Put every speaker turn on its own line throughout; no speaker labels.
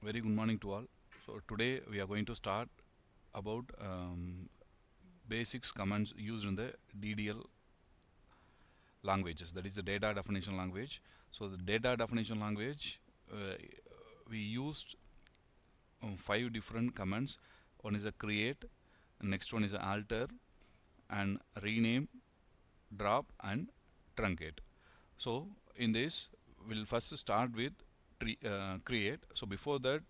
Very good morning to all. So today we are going to start about basics commands used in the DDL languages. That is the data definition language. So the data definition language, we used five different commands. One is a create, next one is a alter, and rename, drop, and truncate. So in this, we'll first start with create. So before that,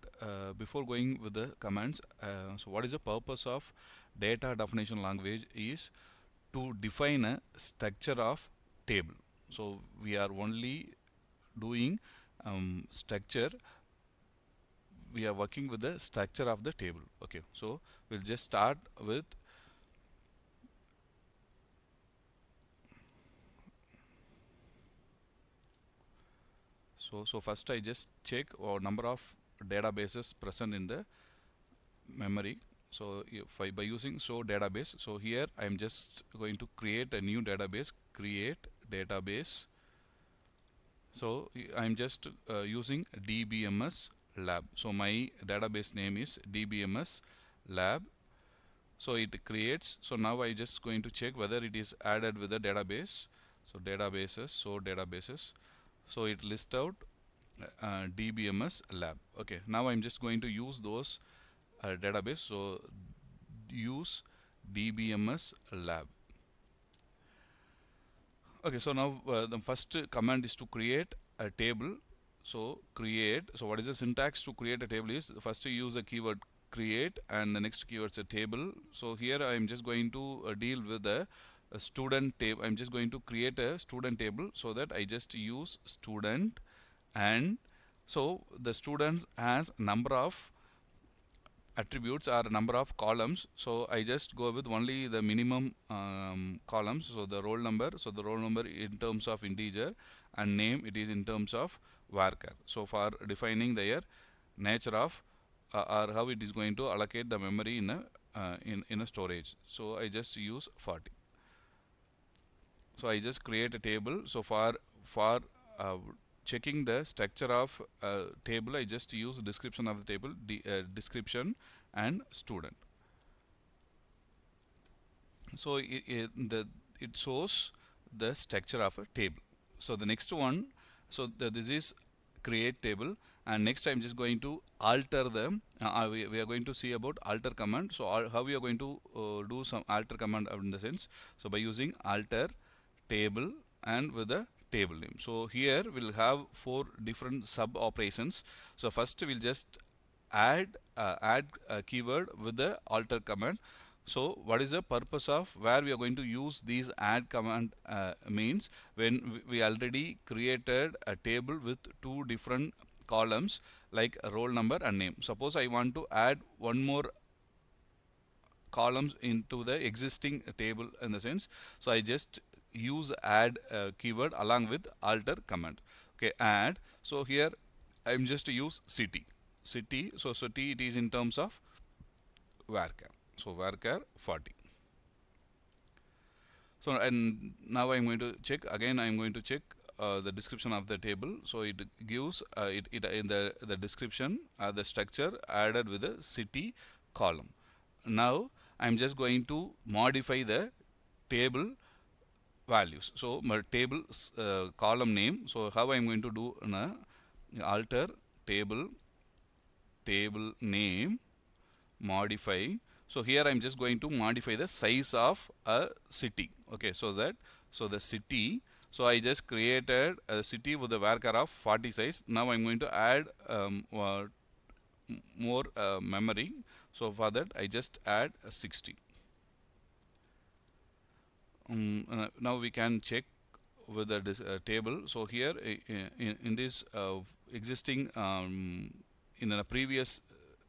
before going with the commands, so what is the purpose of data definition language is to define a structure of table. So we are only doing structure. We are working with the structure of the table. Okay, so we'll just start with so first I just check number of databases present in the memory. So if by using show database, so here I am just going to create a new database, create database. So I am just using dbms lab. So my database name is dbms lab. So it creates. So now I just going to check whether it is added with the database. So databases, so databases. So it lists out dbms lab. Okay, now I'm just going to use those database. So use dbms lab. Okay, so now the first command is to create a table. So create, so what is the syntax to create a table is first you use the keyword create and the next keyword is a table. So here I am just going to deal with a student table. I'm just going to create a student table, so that I just use student, and so the students has number of attributes are number of columns. So I just go with only the minimum columns. So the roll number, so the roll number in terms of integer, and name it is in terms of varchar. So for defining their nature of or how it is going to allocate the memory in a in a storage. So I just use 40. So I just create a table. So for uh, checking the structure of table, I just use description of the table, description and student. So it shows the structure of a table. So the next one, so this is create table, and next I'm just going to alter them. We are going to see about alter command. So how we are going to do some alter command in the sense. So by using alter table and with the table name. So here we'll have four different sub operations. So first we'll just add a keyword with the alter command. So what is the purpose of where we are going to use these add command means when we already created a table with two different columns like roll number and name. Suppose I want to add one more columns into the existing table in the sense. So I just use add keyword along with alter command. Okay, add. So here I'm just use city. So city it is in terms of varchar. So varchar 40. So and now I'm going to check again. I'm going to check the description of the table. So it gives it in the description the structure added with the city column. Now I'm just going to modify the table values. So my table column name. So how I'm going to do alter table name modify. So here I'm just going to modify the size of a city. Okay, so the city. So I just created a city with a varchar of 40 size. Now I'm going to add more memory. So for that I just add 60. Now we can check with the table. So here in this existing in a previous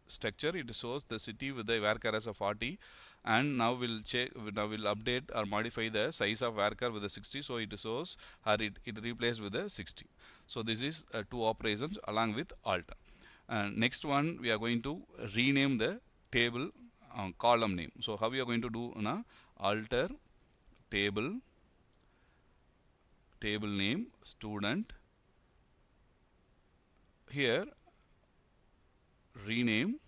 structure it shows the city with the varchar as a 40, and now we'll check, now we'll update or modify the size of varchar with the 60. So it shows or it replaced with the 60. So this is two operations along with alter. And next one we are going to rename the table column name. So how we are going to do alter table name student. Here rename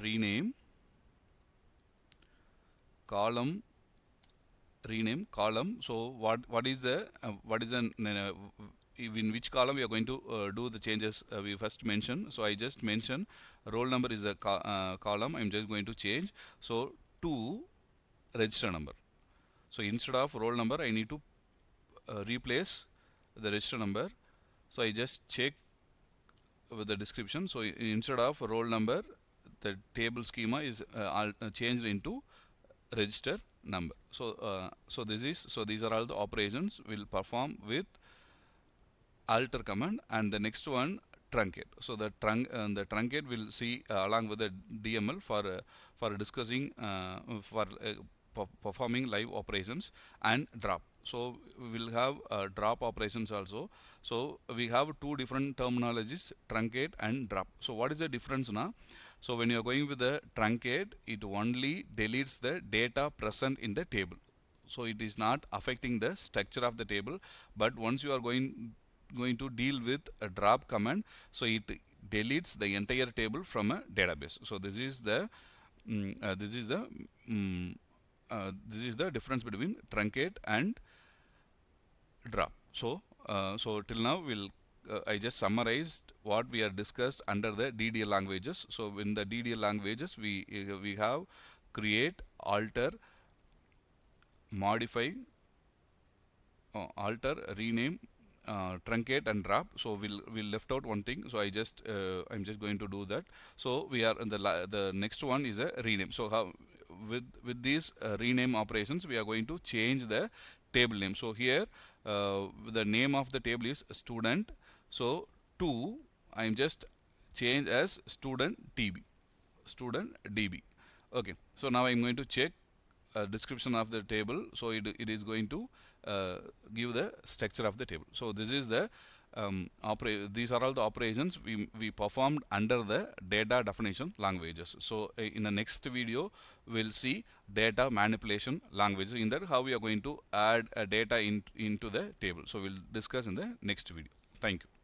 rename column rename column. So what is the in which column we are going to do the changes we first mentioned. So I just mentioned roll number is a column. I'm just going to change so to register number. So instead of roll number I need to replace the register number. So I just check with the description. So instead of roll number, the table schema is changed into register number. So these are all the operations we'll perform with alter command. And the next one, truncate. So the truncate will see along with the DML for discussing performing live operations, and drop. So we will have drop operations also. So we have two different terminologies, truncate and drop. So what is the difference now? So when you are going with the truncate, it only deletes the data present in the table. So it is not affecting the structure of the table. But once you are going to deal with a drop command, so it deletes the entire table from a database. So this is the this is the difference between truncate and drop. So till now I just summarized what we are discussed under the DDL languages. So in the DDL languages we have create, alter, modify, alter, rename, truncate and drop. So we'll left out one thing. So I'm just going to do that. So we are in the next one is a rename. So how with these rename operations we are going to change the table name. So here the name of the table is student. So to I'm just change as student DB. Okay. So now I'm going to check description of the table. So it is going to give the structure of the table. So this is the these are all the operations we performed under the data definition languages. So in the next video we'll see data manipulation languages. In that how we are going to add data into the table. So we'll discuss in the next video. Thank you.